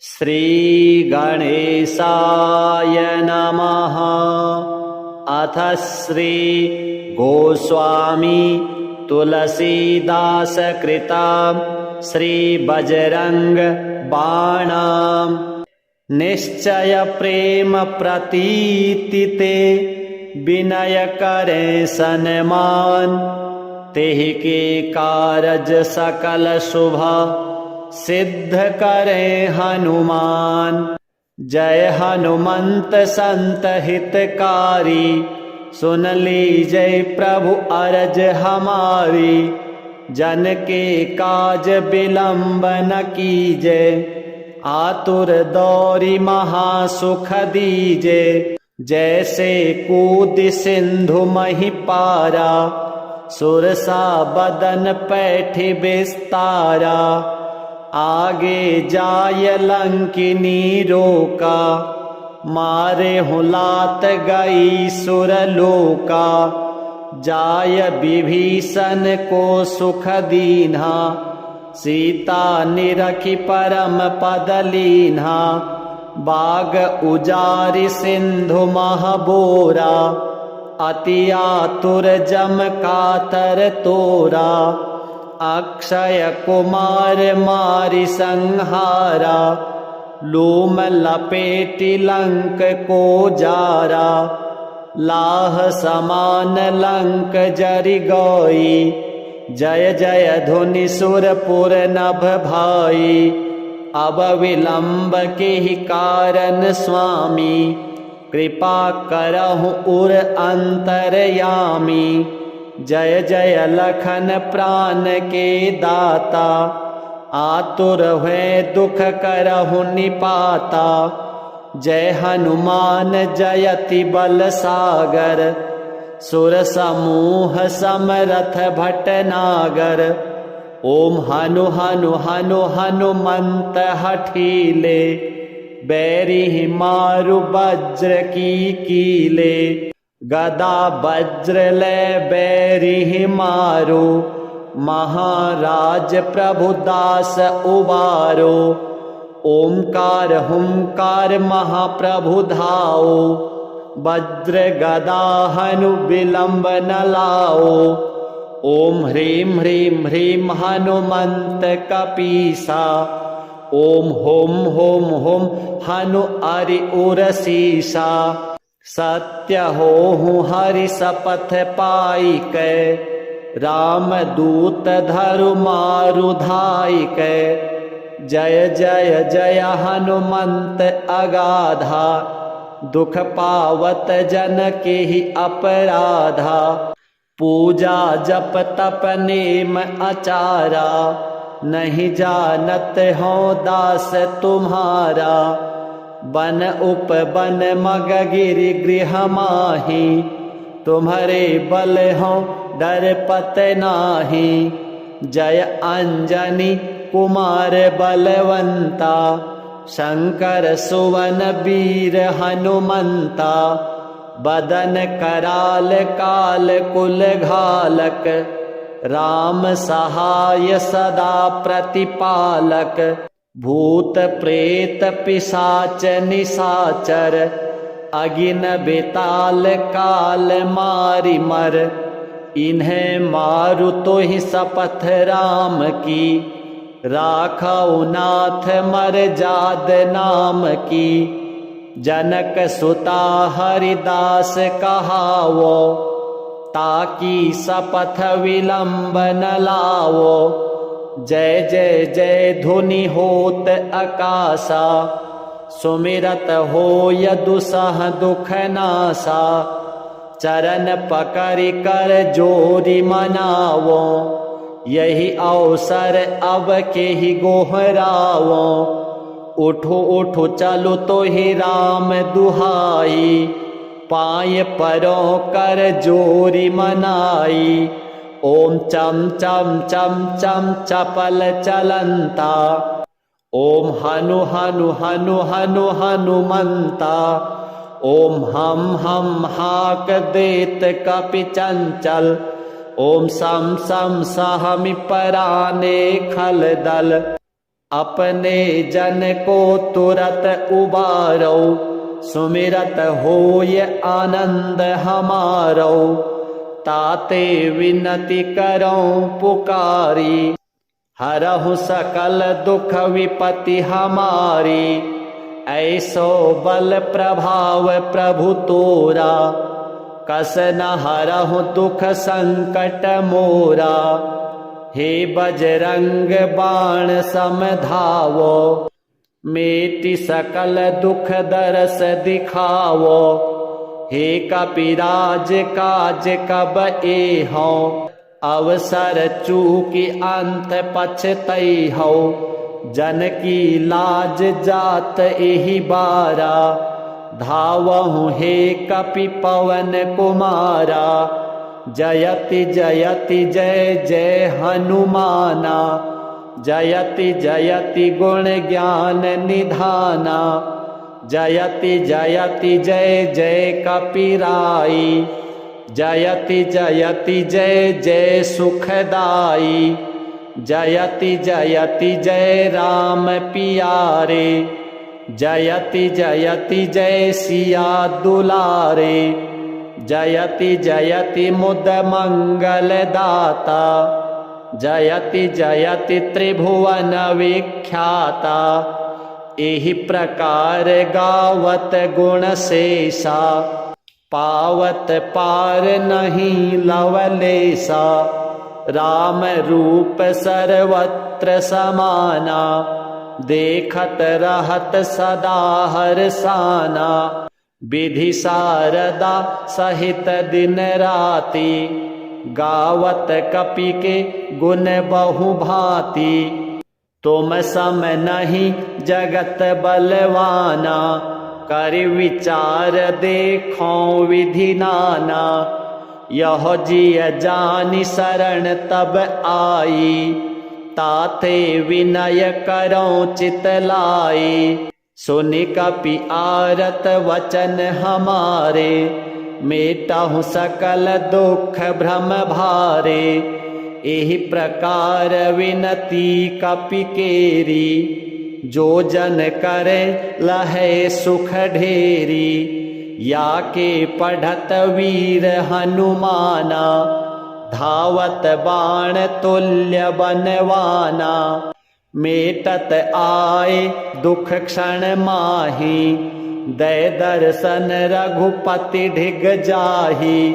श्री गणेशाय नमः। अथ श्री गोस्वामी तुलसीदास कृतं श्री बजरंग बाणाम। निश्चय प्रेम प्रतीति ते विनय करे सन्मान। तेहि के कारज सकल शुभ सिद्ध करे हनुमान। जय हनुमंत संत हितकारी, सुन लीजय प्रभु अरज हमारी। जन के काज विलंब न कीजे, आतुर दौरी महासुख दीजे। जैसे कूद सिंधु मही पारा, सुरसा बदन पैठि विस्तारा। आगे जाय लंकिनी रोका, मारे हुलात गई सुरलोका। जाय विभीषण को सुख दीन्हा, सीता निरखि परम पद लीन्हा। बाग उजारि सिंधु महबोरा, अति आतुर जम कातर तोरा। अक्षय कुमार मारि संहारा, लूम लपेटि लंक को जारा। लाह समान लंक जरि गई, जय जय धुनि सुरपुर नभ भाई। अब विलंब के ही कारण स्वामी, कृपा करहु उर अंतरयामी। जय जय लखन प्राण के दाता, आतुर हुए दुख करहु निपाता। जय हनुमान जयति बल सागर, सुर समूह समरथ भटनागर। ओम हनु हनु हनु हनुमंत हठीले, बैरी मारु वज्र की कीले। गदा वज्र ले बैरी मारो, महाराज प्रभु दास उबारो। ओंकार हुंकार महाप्रभु धाओ, वज्र गदा हनु विलंब न लाओ। ओम ह्रीं ह्रीं ह्रीं हनुमंत कपीसा, ओम होम होम होम हनु अरि उरसीसा। सत्य होहु हरि सपथ पाई कै, राम दूत धरु मारु धाई कै। जय जय जय हनुमंत अगाधा, दुख पावत जन के ही अपराधा। पूजा जप तप नेम आचारा, नहीं जानत हो दास तुम्हारा। बन उपवन मग गिरि गृह माही, तुम्हारे बल हो डर पत नाही। जय अंजनी कुमार बलवंता, शंकर सुवन वीर हनुमंता। बदन कराल काल कुल घालक, राम सहाय सदा प्रतिपालक। भूत प्रेत पिशाच निशाचर, अगिन बेताल काल मारि मर। इन्हें मारु तो ही शपथ राम की, राखौ नाथ मर जाद नाम की। जनक सुता हरिदास कहावो, ताकि शपथ विलंब न लावो। जय जय जय धुनि होत आकाशा, सुमिरत होय दुसह दुख नासा। चरण पकड़ि कर जोरि मनावो, यही अवसर अब के ही गोहरावो। उठो उठो चलो तो ही राम दुहाई, पाय परों कर जोरि मनाई। ओम चम चम चम चम चपल चलंता, ओम हनु हनु हनु हनु हनुमंता। ओम हम हाक देत कपि चंचल, ओम सम सम सहमि पराने खल दल। अपने जन को तुरत उबारो, सुमिरत होय आनंद हमारो। ताते विनती करो पुकारी, हरहु सकल दुख विपत्ति हमारी। ऐसो बल प्रभाव प्रभु तोरा, कस न हरहु दुख संकट मोरा। हे बजरंग बाण समधावो, मेटि सकल दुख दरस दिखावो। हे कपिराज काज कब एहो, अवसर चूकी अंत पछतई हो। जन की लाज जात एहि बारा, धावहु हे कपि पवन कुमारा। जयति जयति जय जय हनुमाना, जयति जयति गुण ज्ञान निधाना। जयति जयति जय जय कपिराई, जयति जयति जय जय सुखदाई। जयति जयति जय राम पियारे, जयति जयति जय सिया दुलारे। जयति जयति मुद मंगल दाता, जयति जयति त्रिभुवन विख्याता। एहि प्रकार गावत गुण शेषा, पावत पार नहीं लवलेसा। राम रूप सर्वत्र समाना, देखत रहत सदा हर्षाना। विधि शारदा सहित दिन राति, गावत कपि के गुण बहु भांति। तुम सम नहीं जगत बलवाना, कर विचार देखो विधि नाना। यह जिय जानि शरण तब आई, ताते विनय करो चित लाई। सुनि कपि आरत वचन हमारे, मेटाहु सकल दुख भ्रम भारे। एहि प्रकार विनती कपि केरी, जो जन करे लहे सुख ढेरी। या के पढ़त वीर हनुमाना, धावत बाण तुल्य बनवाना। मेटत आए दुख क्षण माही, दय दर्शन रघुपति ढिग जाही।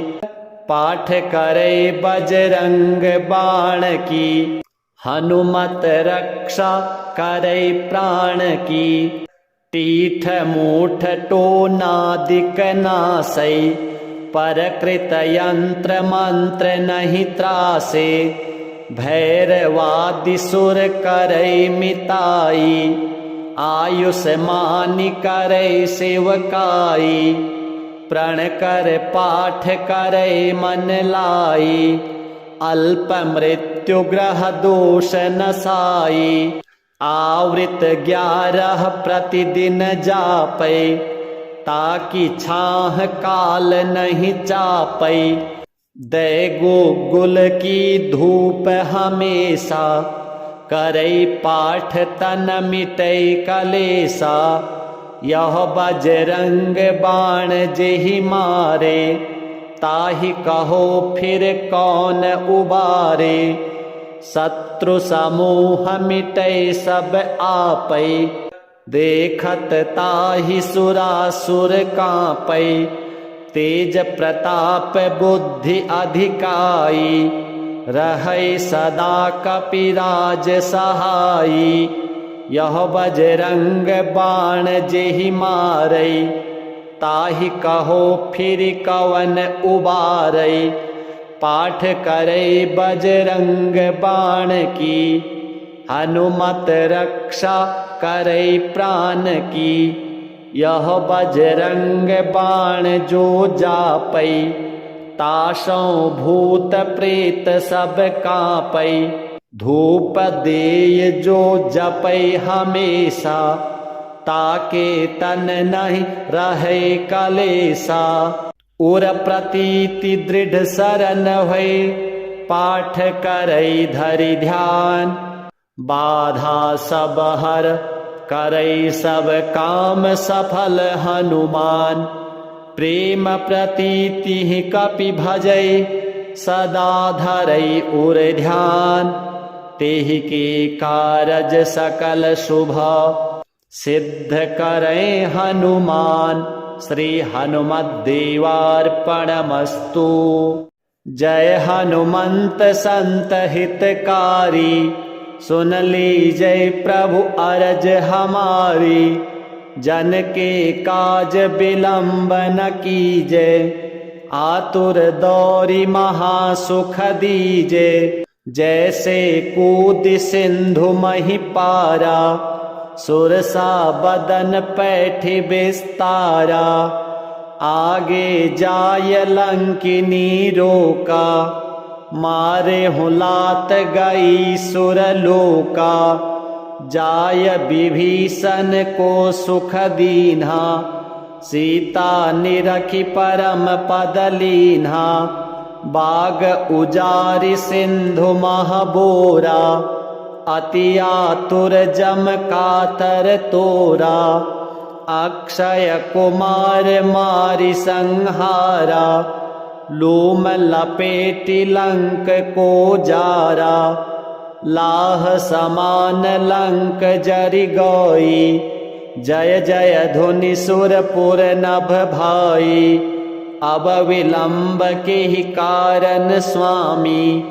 पाठ करे बजरंग बाण की, हनुमत रक्षा करे प्राण की। टीठ मूठ टोनादिक नासै, परकृत यंत्र मंत्र नहीं त्रासे। भैरवादि सुर करे मिताई, आयुष मानि करे सेवकाई। प्रण कर पाठ करे मन लाई, अल्प मृत्यु ग्रह दोष नसाई। आवृत 11 प्रतिदिन जापै, ताकि छाह काल नहीं चापै। दै गुल की धूप हमेशा, करई पाठ तन मिटै कलेसा। यह बजरंग बाण जेहि मारे, ताहि कहो फिर कौन उबारे। शत्रु समूह मिटै सब आपै, देखत ताहि सुरासुर कांपै। तेज प्रताप बुद्धि अधिकाई, रहै सदा कपिराज सहाई। यह बजरंग बाण जेहि मारै, ताहि कहो फिर कवन उबारै। पाठ करे बजरंग बाण की, हनुमत रक्षा करे प्राण की। यह बजरंग बाण जो जापै, तासों भूत प्रेत सब कांपै। धूप देय जो जपै हमेशा, ताके तन नहीं रहे कलेसा। उर प्रतीति दृढ़ शरण भय, पाठ करई धरि ध्यान। बाधा सब हर करई सब काम सफल हनुमान। प्रेम प्रतीति कपि भजई सदा धरई उर ध्यान। तेहि के कारज सकल शुभ सिद्ध करई हनुमान। श्री हनुमत देवार्पणमस्तु। जय हनुमंत संत हितकारी। सुन लीजय प्रभु अरज हमारी। जन के काज बिलंब न कीजे। आतुर दौरी महासुख दीजे। जैसे कूद सिंधु मही पारा। सुरसा बदन पैठि बिस्तारा। आगे जाय लंकिनी रोका। मारे हुलात गई सुरलोका। जाय विभीषण को सुख दीन्हा। सीता निरखि परम पद लीन्हा। बाग उजारि सिंधु महबोरा। अति आतुर जम कातर तोरा। अक्षय कुमार मारि संहारा। लोम लपेटि लंक को जारा। लाह समान लंक जरि गई। जय जय धुनि सुरपुर नभ भाई। अब विलंब के ही कारण स्वामी।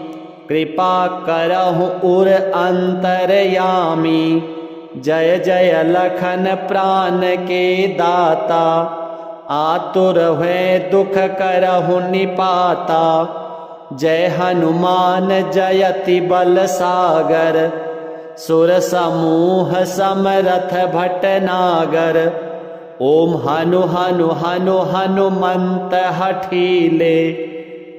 कृपा करहु उर अंतरयामी। जय जय लखन प्राण के दाता। आतुर हुए दुख करहु निपाता। जय हनुमान जयति बल सागर। सुर समूह समरथ भटनागर। ओम हनु हनु हनु हनुमंत हठीले।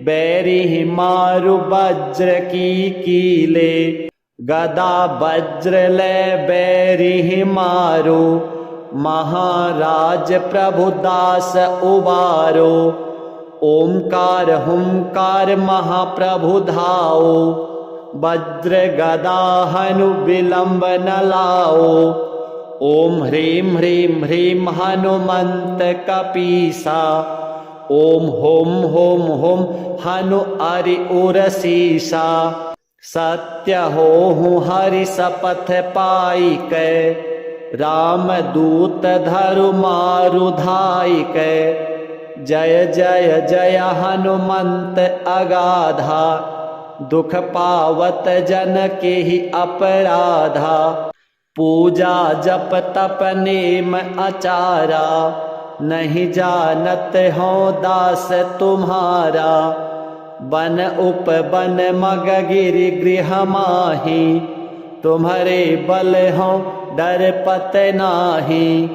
बैरी मारु वज्र की कीले। गदा वज्र ले बैरी मारो। महाराज प्रभु दास उबारो। ओमकार हुंकार महाप्रभु धाओ। वज्र गदा हनु विलंब न लाओ। ओम ह्रीं ह्रीं ह्रीं हनुमंत कपीसा। ओम होम होम होम हनु अरि उरसीसा। सत्य होहु हरि सपथ पाई कै। राम दूत धरु मारु धाई कै। जय जय जय हनुमंत अगाधा। दुख पावत जन के ही अपराधा। पूजा जप तप नेम आचारा। नहीं जानत हो दास तुम्हारा। बन उप बन मग गिरि गृह माही। तुम्हारे बल हो डर पत नाही।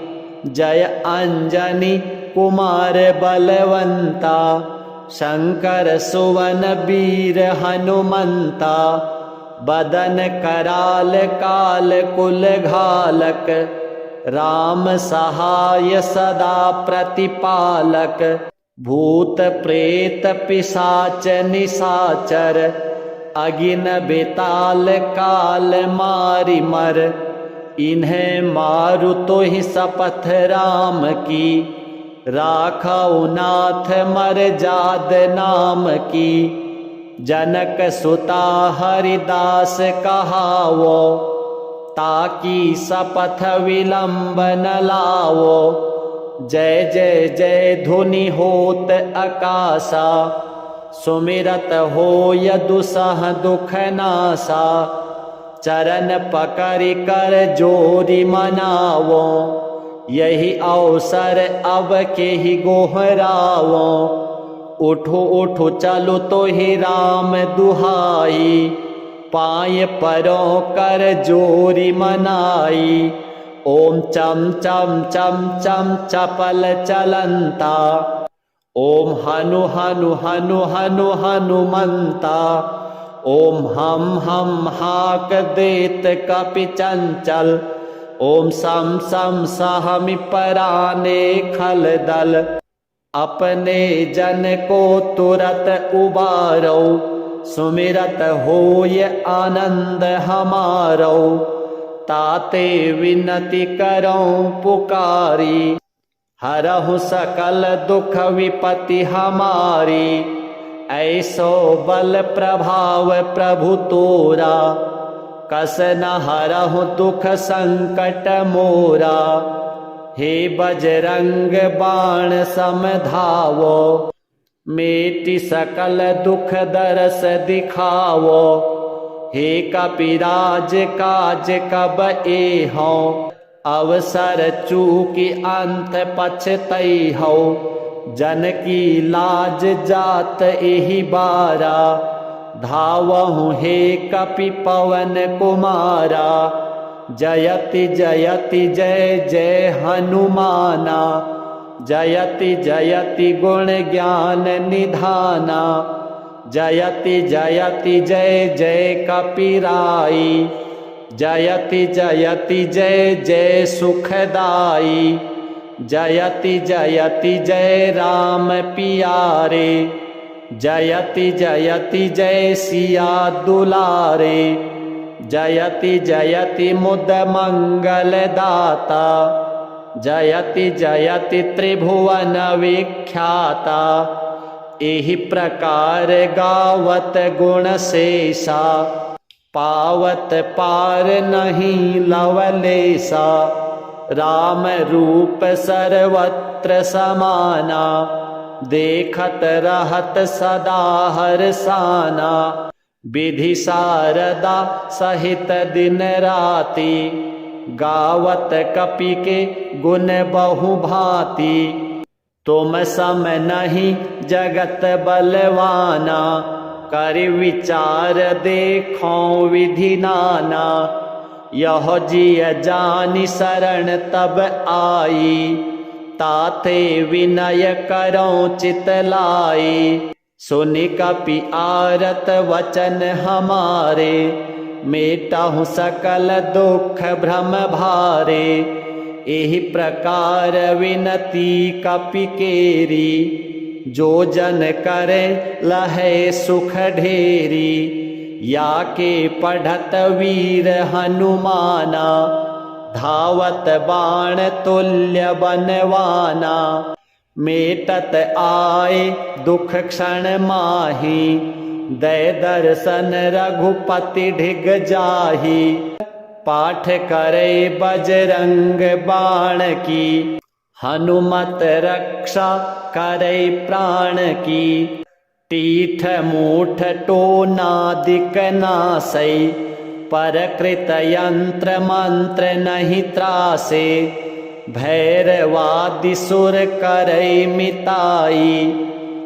जय अंजनी कुमार बलवंता। शंकर सुवन वीर हनुमंता। बदन कराल काल कुल घालक। राम सहाय सदा प्रतिपालक। भूत प्रेत पिशाच निशाचर। अगिन बेताल काल मारि मर। इन्हें मारु तो ही शपथ राम की। राखौ नाथ मर जाद नाम की। जनक सुता हरिदास कहावो। ताकि शपथ विलंब न लावो। जय जय जय धुनि होत आकाशा। सुमिरत होय दुसह दुख नासा। चरण पकड़ि कर जोरी मनावो। यही अवसर अब के ही गोहरावो। उठो उठो चलो तो ही राम दुहाई। पाय परों कर जोरी मनाई। ओम चम चम चम चम चपल चलंता। ओम हनु हनु हनु हनु हनुमंता। ओम हम हाक देत कपि चंचल। ओम सम सम सहमि पराने खल दल। अपने जन को तुरत उबारो। सुमिरत होय आनंद हमारो, ताते विनती करऊं पुकारी। हरहु सकल दुख विपति हमारी, ऐसो बल प्रभाव प्रभु तोरा। कस न हरहु दुख संकट मोरा, हे बजरंग बाण समधावो। मेटि सकल दुख दरस दिखावो, हे कपिराज काज कब एहो। अवसर चूकि अंत पछतैहो, जन की लाज जात एहि बारा। धावहु हे कपि पवन कुमारा, जयति जयति जय जय हनुमाना। जयति जयति गुण ज्ञान निधाना, जयति जयति जय जय कपिराई। जयति जयति जय जय सुखदाई, जयति जयति जय राम पियारे। जयति जयति जय सिया दुलारे, जयति जयति मुद मंगल दाता। जयति जयति त्रिभुवन विख्याता, एहि प्रकार गावत गुण शेषा। पावत पार नहीं लवलेसा, राम रूप सर्वत्र समाना। देखत रहत सदा हरसाना, विधि शारदा सहित दिन राति। गावत कपि के गुण बहु भांति, तुम सम नहीं जगत बलवाना। कर विचार देखो विधि नाना, यह जिय जानि शरण तब आई। ताते विनय करो चित लाई, सुनि कपि आरत वचन हमारे। मेटाहु सकल दुख भ्रम भारे, एहि प्रकार विनती कपि केरी। जो जन करे लहे सुख ढेरी, या के पढ़त वीर हनुमाना। धावत बाण तुल्य बनवाना, मेटत आए दुख क्षण माही। दय दर्शन रघुपति ढिग जाही, पाठ करे बजरंग बाण की। हनुमत रक्षा करे प्राण की, टीठ मूठ टोनादिक नासै। परकृत यंत्र मंत्र नहीं त्रासे, भैरवादि सुर करे मिताई।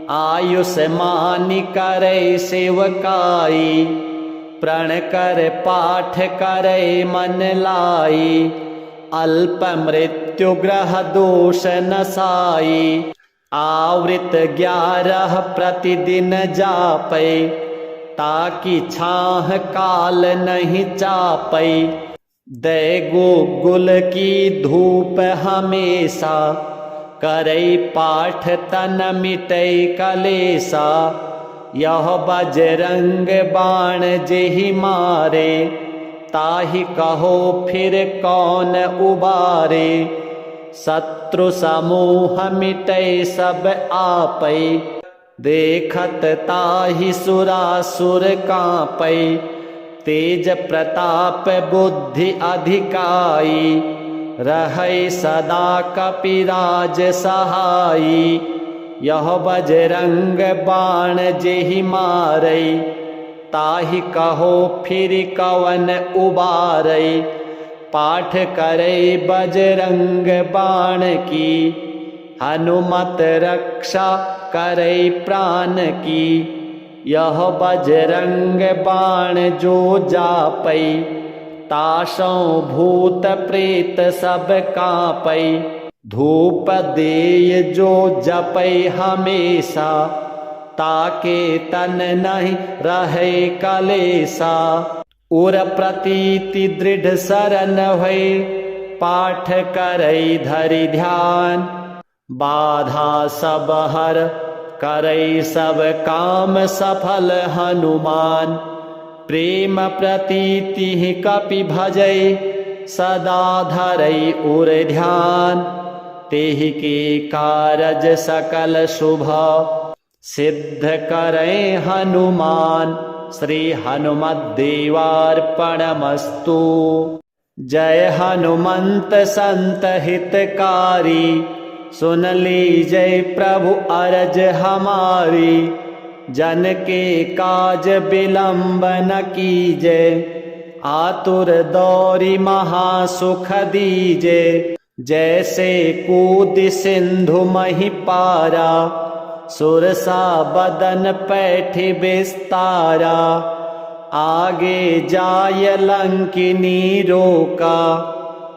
आयुष्मानि करे सेवकाई, प्रण कर पाठ करे मन लाई। अल्प मृत्यु ग्रह दोष नसाई, आवृत 11 प्रतिदिन जापै। ताकि छाह काल नहीं चापै, दे गोकुल की धूप हमेशा। करई पाठ तन मिटई कलेसा, यह बजरंग बाण जेहि मारे। ताहि कहो फिर कौन उबारे, शत्रु समूह मिटई सब आपै। देखत ताहि सुरासुर कांपै, तेज प्रताप बुद्धि अधिकाई। रहै सदा कपिराज सहाई, यह बजरंग बाण जेहि मारै। ताहि कहो फिर कवन उबारै, पाठ करे बजरंग बाण की। हनुमत रक्षा करे प्राण की, यह बजरंग बाण जो जापै। तासों भूत प्रेत सब कांपै, धूप देय जो जपै हमेशा। ताके तन नहीं रहे कलेसा, उर प्रतीति दृढ़ शरण भय। पाठ करई धरि ध्यान, बाधा सब हर करई सब काम सफल हनुमान। प्रेम प्रतीति कपि भजई सदा धरई उर ध्यान। तेहि के कारज सकल शुभ सिद्ध करई हनुमान। श्री हनुमद्देवार्पणमस्तु। जय हनुमंत संत हितकारी। सुन लीजय प्रभु अरज हमारी। जन के काज विलंब न कीजय। आतुर दौरी महासुख दीजे। जैसे कूद सिंधु मही पारा। सुरसा बदन पैठि विस्तारा। आगे जाय लंकिनी रोका।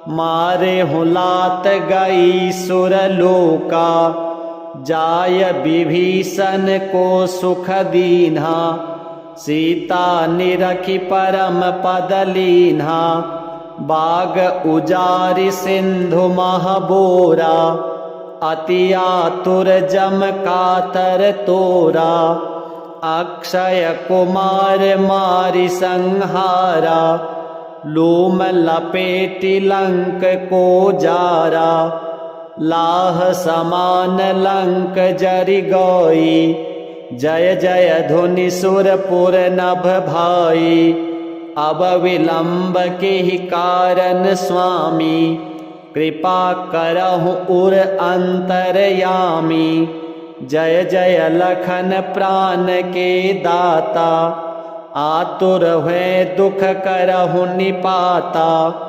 मारे हुलात गई सुरलोका। जाय विभीषण को सुख दीन्हा। सीता निरखि परम पद लीन्हा। बाग उजारि सिंधु महबोरा। अति आतुर जम कातर तोरा। अक्षय कुमार मारि संहारा। लोम लपेटि लंक को जारा। लाह समान लंक जरि गई। जय जय धुनि सुरपुर नभ भाई। अब विलंब के ही कारण स्वामी। कृपा करहु उर अंतरयामी। जय जय लखन प्राण के दाता। आतुर हुए दुख करहु निपाता।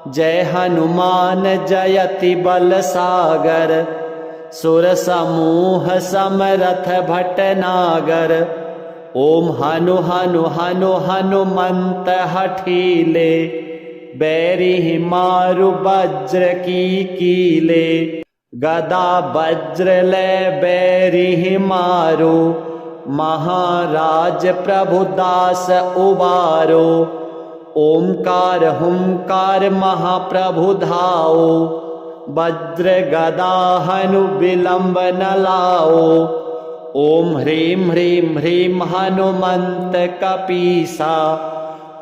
जय हनुमान जयति बल सागर। सुर समूह समरथ भटनागर। ओम हनु हनु हनु हनुमंत हठीले। बैरी मारु वज्र की कीले। गदा वज्र ले बैरी मारो। महाराज प्रभु दास उबारो। ओंकार हुंकार महाप्रभु धाओ। वज्र गदा हनु विलंब न लाओ। ओम ह्रीं ह्रीं ह्रीं हनुमंत कपीसा।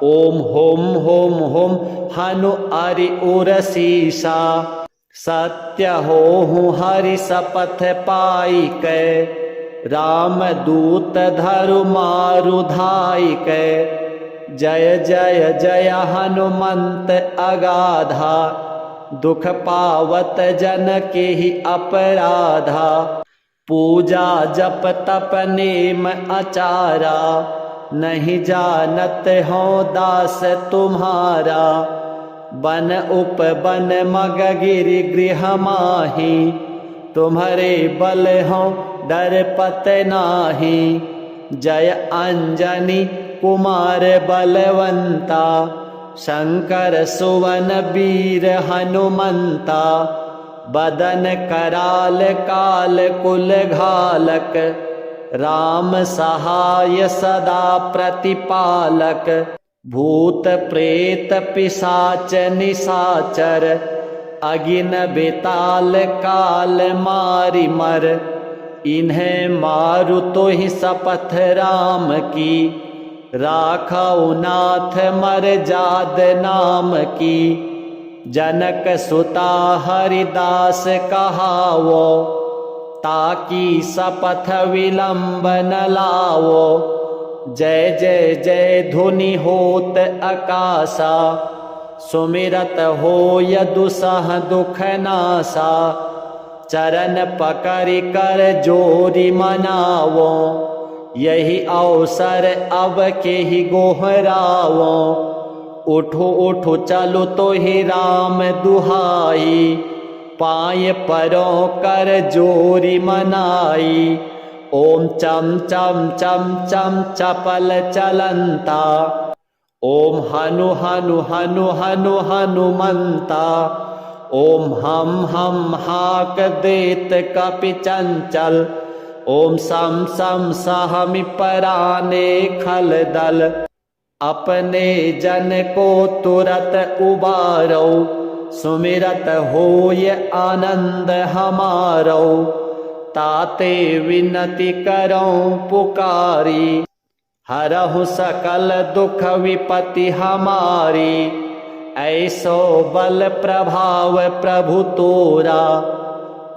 ओम होम होम होम हनु अरि उरसीसा। सत्य होहु हरि सपथ पाई कै। राम दूत धरु मारु धाई कै। जय जय जय हनुमंत अगाधा। दुख पावत जन के ही अपराधा। पूजा जप तप नेम आचारा। नहीं जानत हो दास तुम्हारा। बन उप बन मग गिरि गृह माही। तुम्हारे बल हो डर पत नाही। जय अंजनी कुमार बलवंता। शंकर सुवन वीर हनुमंता। बदन कराल काल कुल घालक। राम सहाय सदा प्रतिपालक। भूत प्रेत पिशाच निशाचर। अगिन बेताल काल मारि मर। इन्हें मारु तो ही शपथ राम की। राखौ नाथ मर जाद नाम की। जनक सुता हरिदास कहावो। ताकि शपथ विलंब न लावो। जय जय जय धुनि होत आकाशा। सुमिरत होय दुसह दुख नासा। चरण पकड़ि कर जोरि मनावो। यही अवसर अब के ही गोहरावो। उठो उठो चलो तो ही राम दुहाई। पाए परों कर जोरी मनाई। ओम चम चम चम चम चपल चलंता। ओम हनु हनु हनु हनु हनुमंता। ओम हम हाक देत कपि चंचल। ओम सम सम सहमि पराने खल दल। अपने जन को तुरत उबारो। सुमिरत होय आनंद हमारो। ताते विनती करऊं पुकारी, हरहु सकल दुख विपत्ति हमारी। ऐसो बल प्रभाव प्रभु तोरा,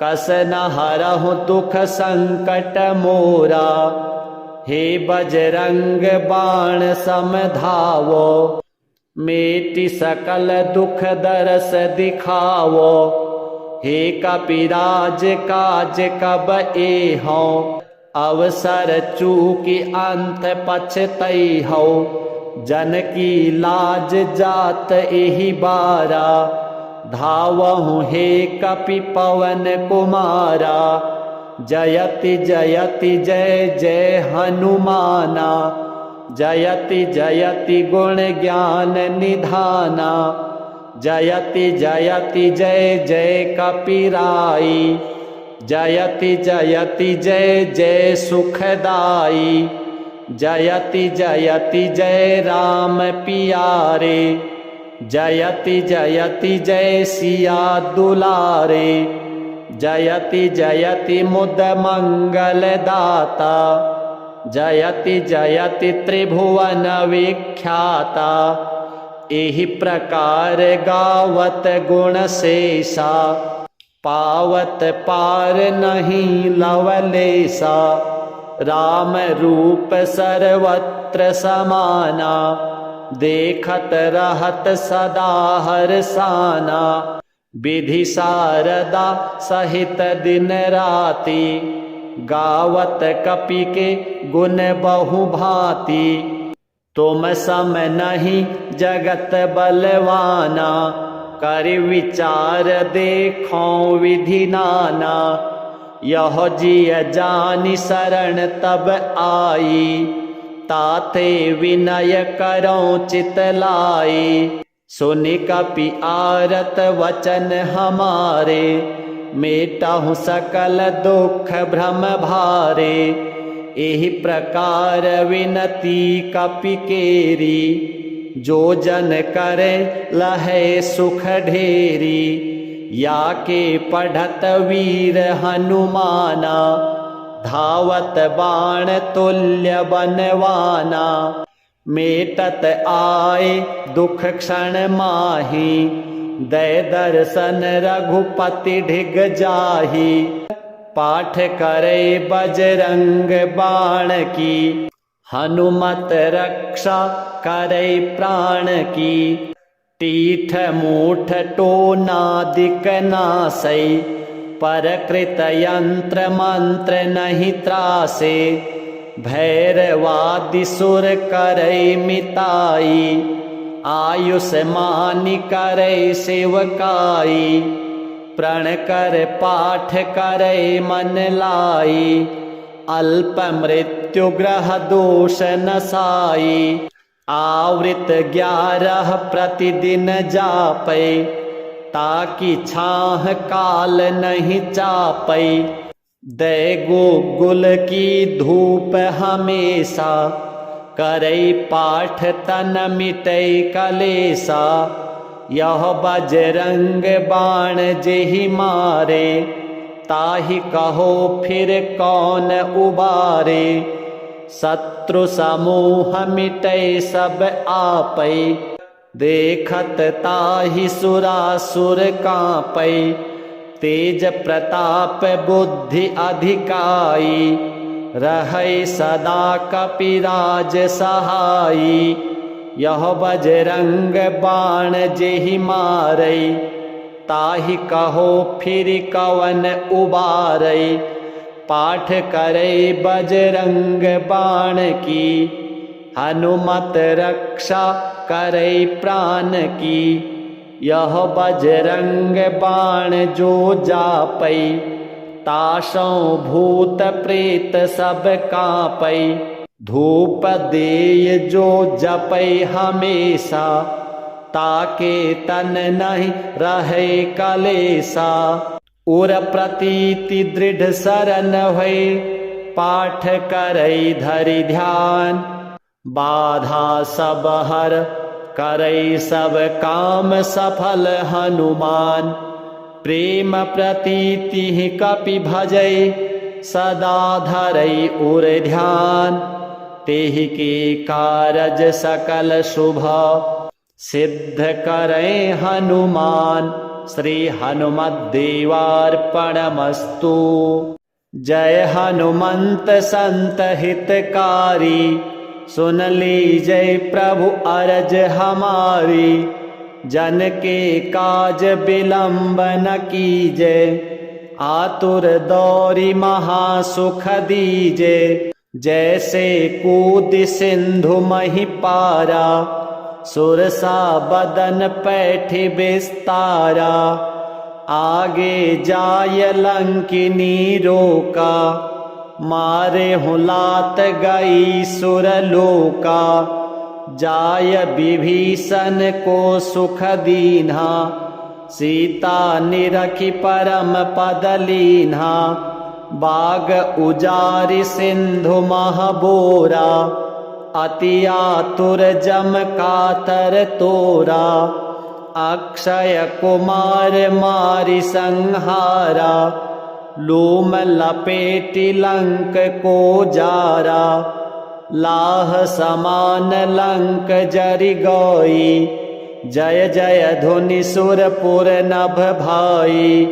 कस न हरहु दुख संकट मोरा। हे बजरंग बाण समधावो, मेटि सकल दुख दरस दिखावो। हे कपिराज काज कब एहो, अवसर चूकि अंत पछतैहो। जन की लाज जात एहि बारा, धावहु हे कपि पवन कुमारा। जयति जयति जय जय हनुमाना, जयति जयति गुण ज्ञान निधाना। जयति जयति जय जय कपिराई, जयति जयति जय जय सुखदाई। जयति जयति जय राम पियारे, जयति जयति जय सिया दुलारे। जयति जयति मुद मंगल दाता, जयति जयति त्रिभुवन विख्याता। एहि प्रकार गावत गुण शेषा, पावत पार नहीं लवलेसा। राम रूप सर्वत्र समाना, देखत रहत सदा हरसाना। विधि शारदा सहित दिन राति, गावत कपि के गुण बहु भांति। तुम सम नहीं जगत बलवाना, कर विचार देखो विधि नाना। यह जिय जानि शरण तब आई, ताते विनय करऊं चित लाई। सुनि कपि आरत वचन हमारे, मेटाहु सकल दुख भ्रम भारे। एहि प्रकार विनती कपि केरी, जो जन करे लहे सुख ढेरी। या के पढ़त वीर हनुमाना, धावत बाण तुल्य बनवाना। मेटत आए दुख क्षण माही, दय दर्शन रघुपति ढिग जाही। पाठ करे बजरंग बाण की, हनुमत रक्षा करे प्राण की। तीठ मूठ टोनादिक नासै, परकृत यंत्र मंत्र नहीं त्रासे। भैरवादि सुर करे मिताई, आयुष्मानि करे सेवकाई। प्रण कर पाठ करे मन लाई, अल्प मृत्यु ग्रह दोष नसाई। आवृत 11 प्रतिदिन जापै, ताकि छाह काल नहीं चापै। दै गोकुल की धूप हमेशा, करई पाठ तन मिटै कलेसा। यह बजरंग बाण जेहि मारे, ताहि कहो फिर कौन उबारे। शत्रु समूह मिटै सब आपै, देखत ताहि सुरासुर कांपै। तेज प्रताप बुद्धि अधिकाई, रहै सदा कपिराज सहाई। यह बजरंग बाण जेहि मारै, ताहि कहो फिर कवन उबारै। पाठ करे बजरंग बाण की, हनुमत रक्षा करे प्राण की। यह बजरंग बाण जो जापै, तासों भूत प्रेत सब कांपै। धूप देय जो जपै हमेशा, ताके तन नहीं रहे कलेसा। उर प्रतीति दृढ़ शरण भय, पाठ करई धरि ध्यान। बाधा सब हर करई सब काम सफल हनुमान। प्रेम प्रतीति कपि भजै, सदा धरई उर ध्यान। तेहि के कारज सकल शुभ सिद्ध करें हनुमान। श्री हनुमत देवार्पणमस्तु। जय हनुमंत संत हितकारी, सुन लीजय प्रभु अरज हमारी। जन के काज बिलंब न कीजे, आतुर दौरी महासुख दीजे। जैसे कूद सिंधु मही पारा, सुरसा बदन पैठि विस्तारा। आगे जाय लंकिनी रोका, मारे हुलात गई सुरलोका। जाय विभीषण को सुख दीन्हा, सीता निरखि परम पद लीन्हा। बाग उजारि सिंधु महबोरा, अति आतुर जम कातर तोरा। अक्षय कुमार मारि संहारा, लूम लपेटि लंक को जारा। लाह समान लंक जरि गई, जय जय धुनि सुरपुर नभ भाई।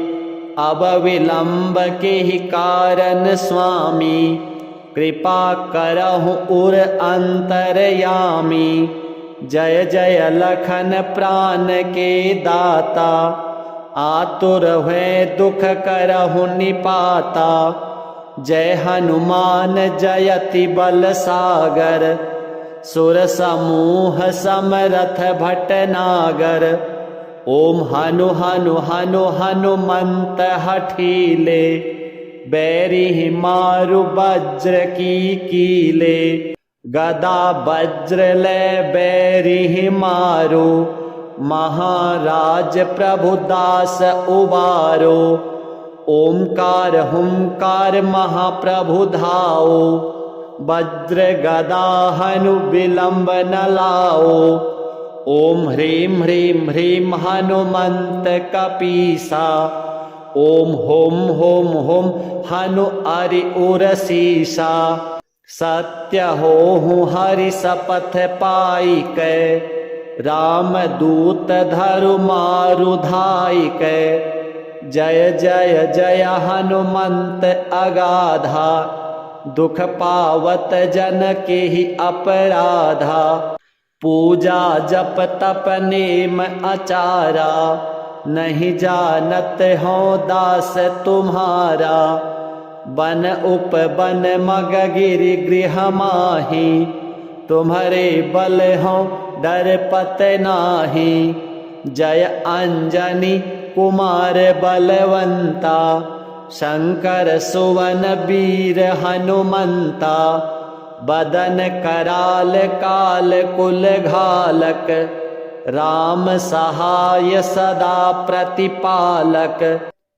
अब विलंब के ही कारण स्वामी, कृपा करहु उर अंतरयामी। जय जय लखन प्राण के दाता, आतुर हुए दुख करहु निपाता। जय हनुमान जयति बल सागर, सुर समूह समरथ भटनागर। ओम हनु हनु हनु हनुमंत हठीले, बैरी मारु वज्र की कीले। गदा वज्र ले बैरी मारो, महाराज प्रभु दास उबारो। ओंकार हुंकार महाप्रभु धाओ, वज्र गदा हनु विलंब न लाओ। ओम ह्रीं ह्रीं ह्रीं हनुमंत कपीसा, ओम होम होम होम हनु अरि उरसीसा। सत्य होहु हरि सपथ पाई कै, राम दूत धरु मारु धाई कै। जय जय जय हनुमंत अगाधा, दुख पावत जन के ही अपराधा। पूजा जप तप नेम आचारा, नहीं जानत हो दास तुम्हारा। बन उपवन मग गिरि गृह माही, तुम्हारे बल हो डर पत नाही। जय अंजनी कुमार बलवंता, शंकर सुवन वीर हनुमंता। बदन कराल काल कुल घालक, राम सहाय सदा प्रतिपालक।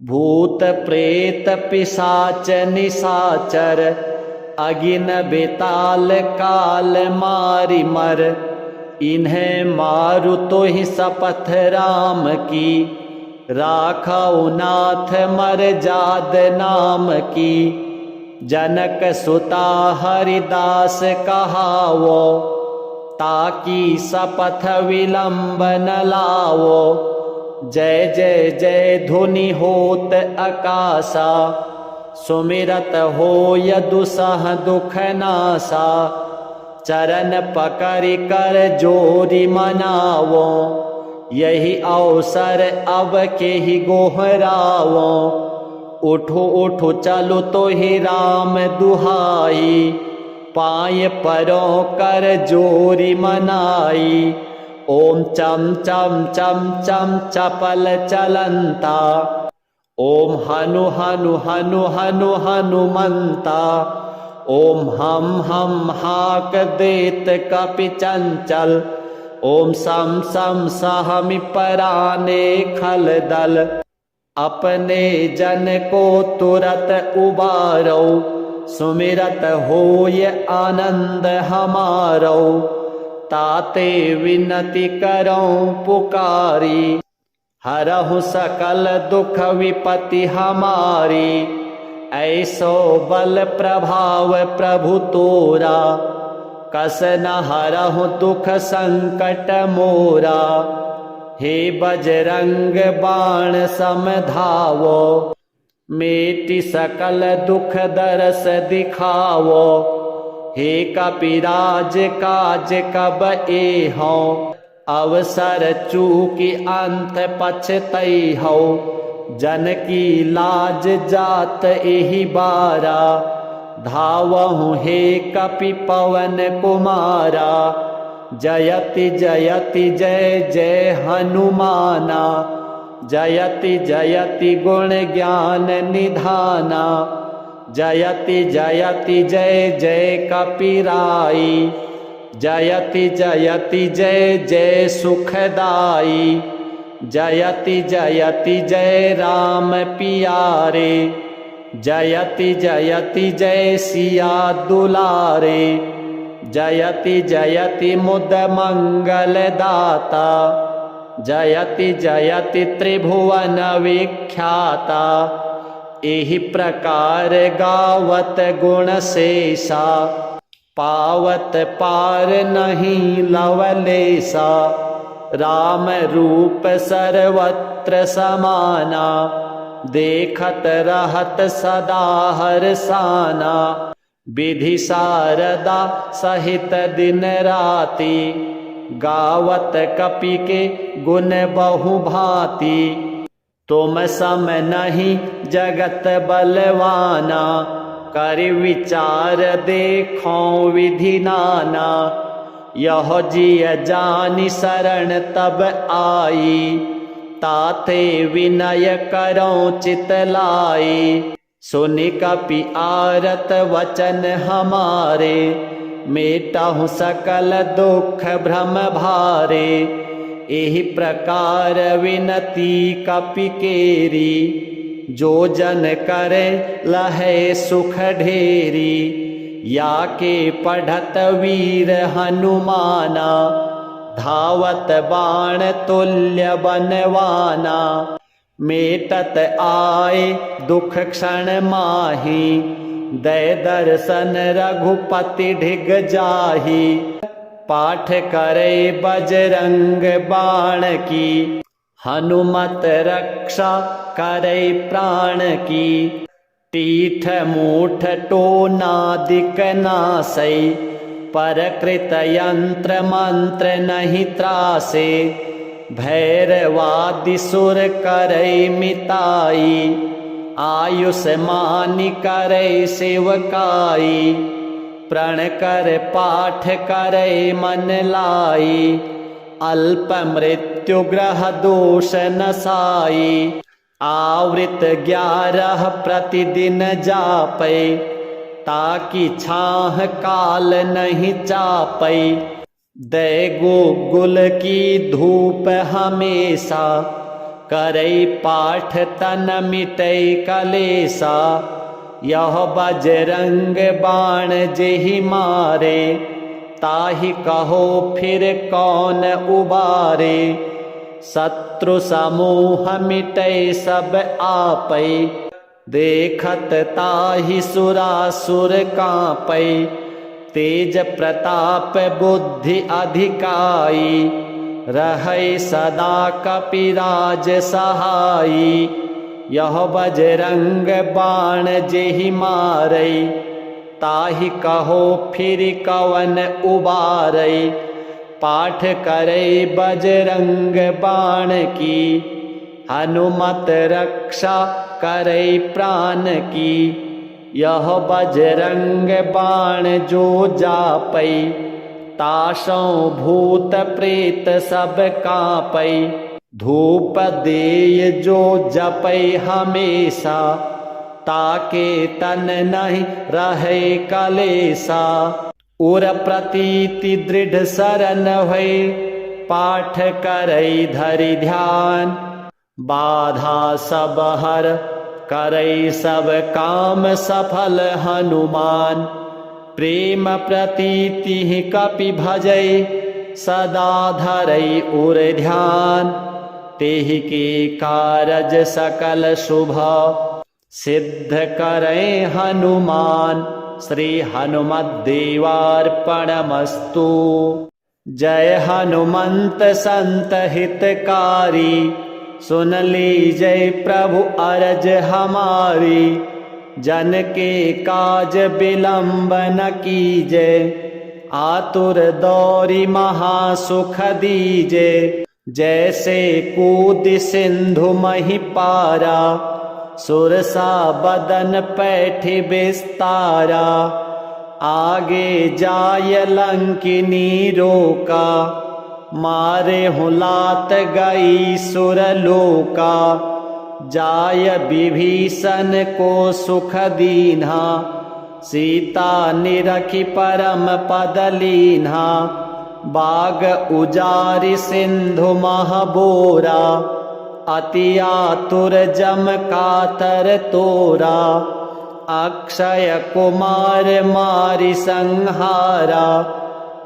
भूत प्रेत पिशाच निशाचर, अगिन बेताल काल मारि मर। इन्हें मारु तो ही शपथ राम की, राखौ नाथ मर जाद नाम की। जनक सुता हरिदास कहावो, ताकि शपथ विलंब न लावो। जय जय जय धुनि होत आकाशा, सुमिरत होय दुसह दुख नासा। चरण पकड़ि कर जोरि मनावो, यही अवसर अब के ही गोहरावो। उठो उठो चलो तो ही राम दुहाई, पाए परों कर जोरी मनाई। ओम चम चम चम चम चपल चलंता, ओम हनु हनु हनु हनु हनुमंता। ओम हम हाक देत कपि चंचल, ओम सम सम सहमि पराने खल दल। अपने जन को तुरत उबारो, सुमिरत होय आनंद हमारो। ताते विनती करो पुकारी, हरहु सकल दुख विपति हमारी। ऐसो बल प्रभाव प्रभु तोरा, कस न हरहु दुख संकट मोरा। हे बजरंग बाण समधावो, मेटि सकल दुख दरस दिखावो। हे कपिराज काज कब एहो, अवसर चूकि अंत पछतैहो। जन की लाज जात एहि बारा, धावहु हे कपि पवन कुमारा। जयति जयति जय जय हनुमाना, जयति जयति गुण ज्ञान निधाना। जयति जयति जय जय कपिराई, जयति जयति जय जय सुखदाई। जयति जयति जय राम पियारे, जयति जयति जय सिया दुलारे। जयति जयति मुद मंगल दाता, जयति जयति त्रिभुवन विख्याता। एहि प्रकार गावत गुण शेषा, पावत पार नहीं लवलेसा। राम रूप सर्वत्र समाना, देखत रहत सदा हर्षाना। विधि शारदा सहित दिन राति, गावत कपि के गुण बहु भांति। तुम सम नहीं जगत बलवाना, कर विचार देखो विधि नाना। यह जिय जानि शरण तब आई, ताते विनय करो चित लाई। सुनि कपि आरत वचन हमारे, मेटाहु सकल दुख भ्रम भारे। एहि प्रकार विनती कपि केरी, जो जन करे लहे सुख ढेरी। या के पढ़त वीर हनुमाना, धावत बाण तुल्य बनवाना। मेटत आए दुख क्षण माही, दय दर्शन रघुपति ढिग जाही। पाठ करे बजरंग बाण की, हनुमत रक्षा करे प्राण की। तीठ मूठ टोनादिक नासै, परकृत यंत्र मंत्र नहीं त्रासे। भैरवादि सुर करे मिताई, आयुष्मानि करे सेवकाई। प्रण कर पाठ करे मन लाई, अल्प मृत्यु ग्रह दोष नसाई। आवृत 11 प्रतिदिन जापै, ताकि छाह काल नहीं चापै। दय गोकुल की धूप हमेशा, करई पाठ तन मिटई कलेसा। यह बजरंग बाण जेहि मारे, ताहि कहो फिर कौन उबारे। शत्रु समूह मिटई सब आपै, देखत ताहि सुरासुर कांपै। तेज प्रताप बुद्धि अधिकाई, रहै सदा कपिराज सहाई। यह बजरंग बाण जेहि मारै, ताहि कहो फिर कवन उबारै। पाठ करे बजरंग बाण की, हनुमत रक्षा करे प्राण की। यह बजरंग बाण जो जापै, तासों भूत प्रेत सब कांपै। धूप देय जो जपै हमेशा, ताके तन नहीं रहे कलेसा। उर प्रतीति दृढ़ शरण भय, पाठ करई धरि ध्यान। बाधा सब हर करई सब काम सफल हनुमान। प्रेम प्रतीति कपि भजई, सदा धरई उर ध्यान। तेहि के कारज सकल शुभ, सिद्ध करें हनुमान। श्री हनुमद्देवार्पणमस्तु। जय हनुमंत संत हितकारी, सुन लीजय प्रभु अरज हमारी। जन के काज बिलंब न कीजे, आतुर दौरी महासुख दीजे। जैसे कूद सिंधु मही पारा, सुरसा बदन पैठि विस्तारा। आगे जाय लंकिनी रोका, मारे हुलात गई सुरलोका। जाय विभीषण को सुख दीन्हा, सीता निरखि परम पद लीन्हा। बाग उजारि सिंधु महबोरा, अति आतुर जम कातर तोरा। अक्षय कुमार मारि संहारा,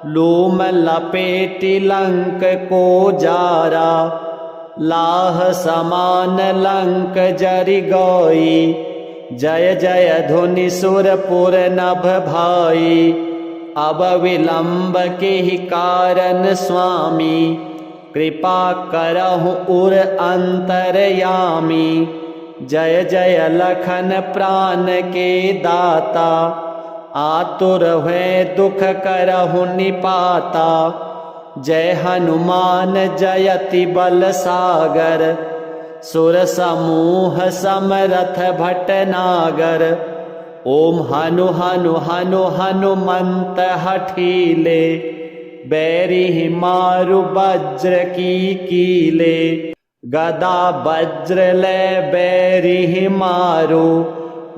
लूम लपेटि लंक को जारा। लाह समान लंक जरि गई, जय जय धुनि सुरपुर नभ भाई। अब विलंब के ही कारण स्वामी, कृपा करहु उर अंतरयामी। जय जय लखन प्राण के दाता, आतुर हुए दुख करहु निपाता। जय हनुमान जयति बल सागर, सुर समूह समरथ भटनागर। ओम हनु हनु हनु हनुमंत हठीले, बैरी मारु वज्र की कीले। गदा वज्र ले बैरी मारो,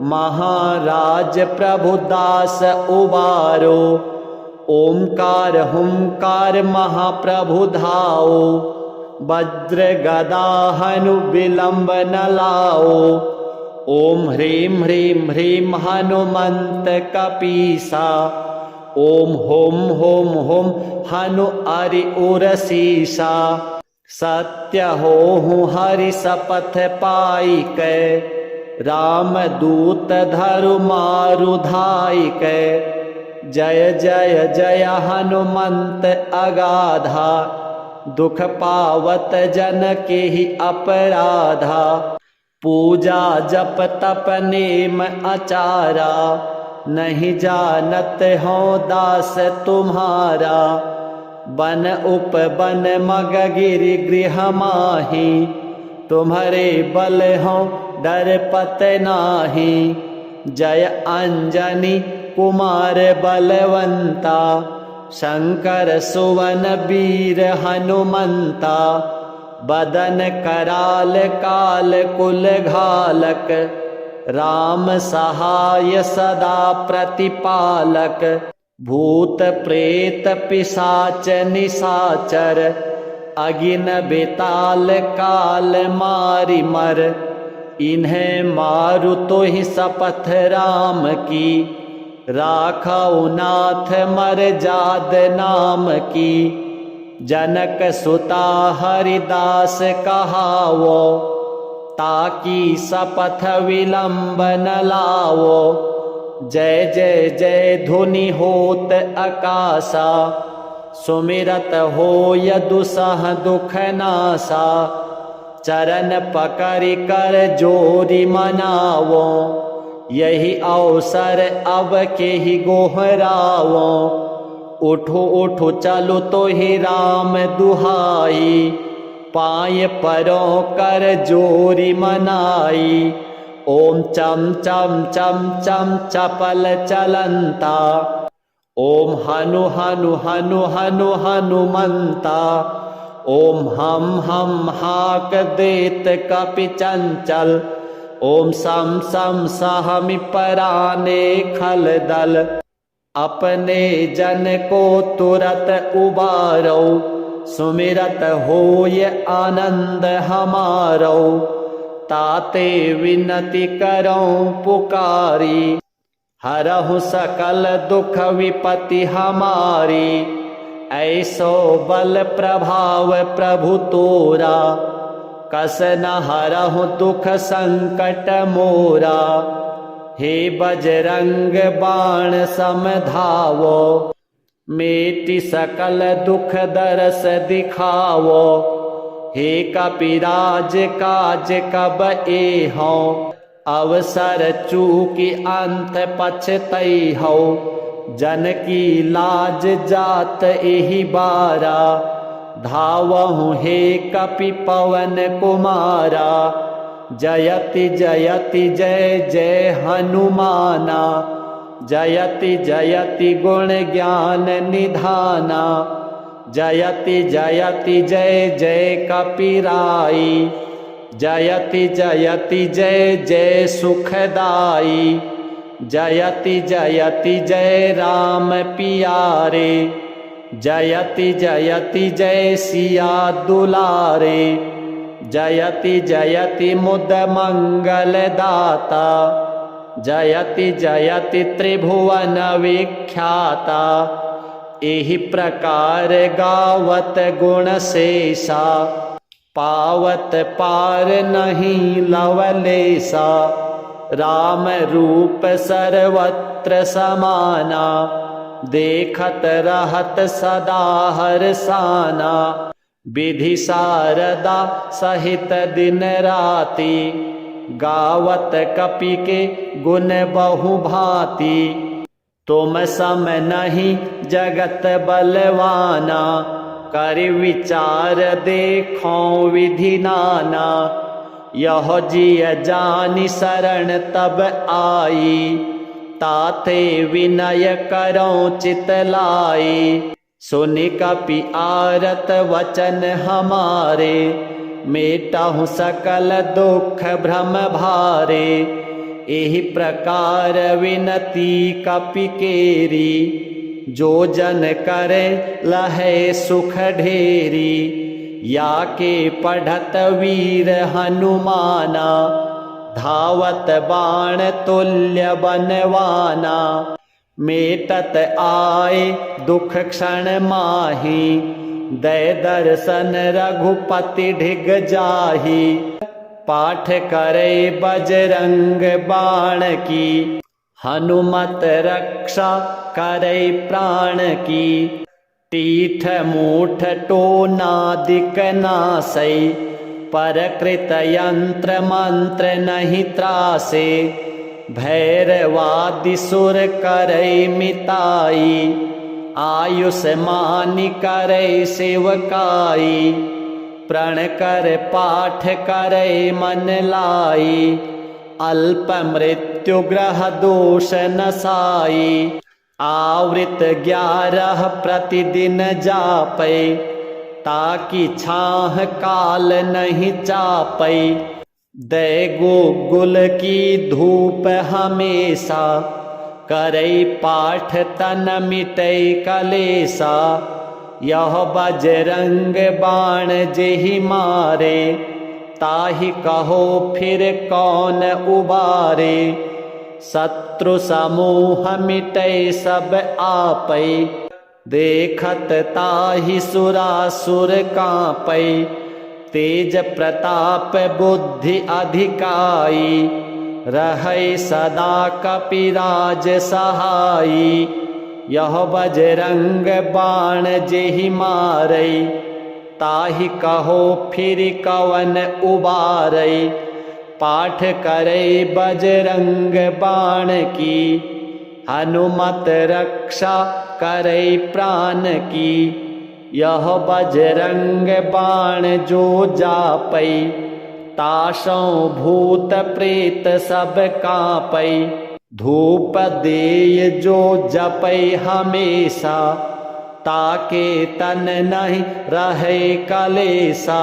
महाराज प्रभु दास उबारो। ओंकार हुंकार महाप्रभु धाओ, वज्र गदा हनु विलंब न लाओ। ओम ह्रीं ह्रीं ह्रीं हनुमंत कपीसा, ओम होम होम होम हनु अरि उरसीसा। सत्य होहु हरि सपथ पाई कै, राम दूत धरु मारु धाई कै। जय जय जय हनुमंत अगाधा, दुख पावत जन के ही अपराधा। पूजा जप तप नेम आचारा, नहीं जानत हो दास तुम्हारा। बन उपवन मग गिरि गृह माही, तुम्हारे बल हो डर पत नाही। जय अंजनी कुमार बलवंता, शंकर सुवन वीर हनुमंता। बदन कराल काल कुल घालक, राम सहाय सदा प्रतिपालक। भूत प्रेत पिशाच निशाचर, अगिन बेताल काल मारि मर। इन्हें मारु तो ही शपथ राम की, राखौ नाथ मर जाद नाम की। जनक सुता हरिदास कहावो, ताकि शपथ विलंब न लावो। जय जय जय धुनि होत आकाशा, सुमिरत होय दुसह दुख नासा। चरण पकड़ि कर जोरी मनावो, यही अवसर अब के ही गोहरावो। उठो उठो चलो तो ही राम दुहाई, पाय परों कर जोरी मनाई। ओम चम चम चम चम चपल चलंता, ओम हनु हनु हनु हनु हनुमंता। ओम हम हाक देत कपि चंचल, ओम सम सम सहमि पराने खल दल। अपने जन को तुरत उबारो, सुमिरत होय आनंद हमारो। ताते विनति करो पुकारी, हरहु सकल दुख विपति हमारी। ऐसो बल प्रभाव प्रभु तोरा, कस न हरहु दुख संकट मोरा। हे बजरंग बाण समधावो, मेटि सकल दुख दरस दिखावो। हे कपिराज काज कब एहो, अवसर चूकि अंत पछतैहो। जन की लाज जात एहि बारा, धावहु हे कपि पवन कुमारा। जयति जयति जय जय हनुमाना, जयति जयति गुण ज्ञान निधाना। जयति जयति जय जय कपिराई, जयति जयति जय जय सुखदाई। जयति जयति जय राम पियारे, जयति जयति जय सिया दुलारे। जयति जयति मुद मंगल दाता, जयति जयति त्रिभुवन विख्याता। एहि प्रकार गावत गुण शेषा, पावत पार नहीं लवलेसा। राम रूप सर्वत्र समाना, देखत रहत सदा हर्षाना। विधि शारदा सहित दिन राति, गावत कपि के गुण बहु भांति। तुम सम नहीं जगत बलवाना, कर विचार देखो विधि नाना। यह जिय जानि शरण तब आई, ताते विनय करो चित लाई। सुनि कपि आरत वचन हमारे, मेटाहु सकल दुख भ्रम भारे। एहि प्रकार विनती कपि केरी, जो जन करे लहे सुख ढेरी। या के पढ़त वीर हनुमाना, धावत बाण तुल्य बनवाना। मेटत आए दुख क्षण माही, दय दर्शन रघुपति ढिग जाही। पाठ करे बजरंग बाण की, हनुमत रक्षा करे प्राण की। तीठ मूठ टोनादिक नासै, परकृत यंत्र मंत्र नहीं त्रासे। भैरवादि सुर करे मिताई, आयुष्मानि करे सेवकाई। प्रण कर पाठ करे मन लाई, अल्प मृत्यु ग्रह दोष नसाई। आवृत 11 प्रतिदिन जापै, ताकि छाह काल नहीं चापै। दै गोकुल की धूप हमेशा, करै पाठ तन मिटै कलेसा। यह बजरंग बाण जेहि मारे, ताहि कहो फिर कौन उबारे। शत्रु समूह मिटै सब आपै, देखत ताहि सुरासुर कांपै। तेज प्रताप बुद्धि अधिकाई, रहै सदा कपिराज सहाई। यह बजरंग बाण जेहि मारै, ताहि कहो फिर कवन उबारै। पाठ करे बजरंग बाण की, हनुमत रक्षा करे प्राण की। यह बजरंग बाण जो जापै, तासों भूत प्रेत सब कांपै। धूप देय जो जपै हमेशा, ताके तन नहीं रहे कलेसा।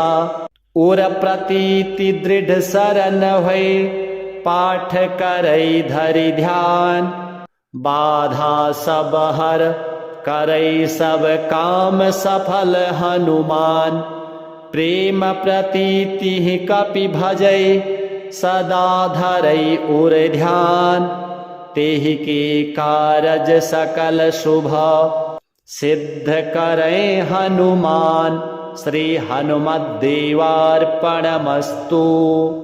उर प्रतीति दृढ़ शरण भय, पाठ करई धरि ध्यान। बाधा सब हर करई सब काम सफल हनुमान। प्रेम प्रतीति कपि भजै, सदा धरई उर ध्यान। तेहि के कारज सकल शुभ, सिद्ध करें हनुमान। श्री हनुमद्देवार्पणमस्तु।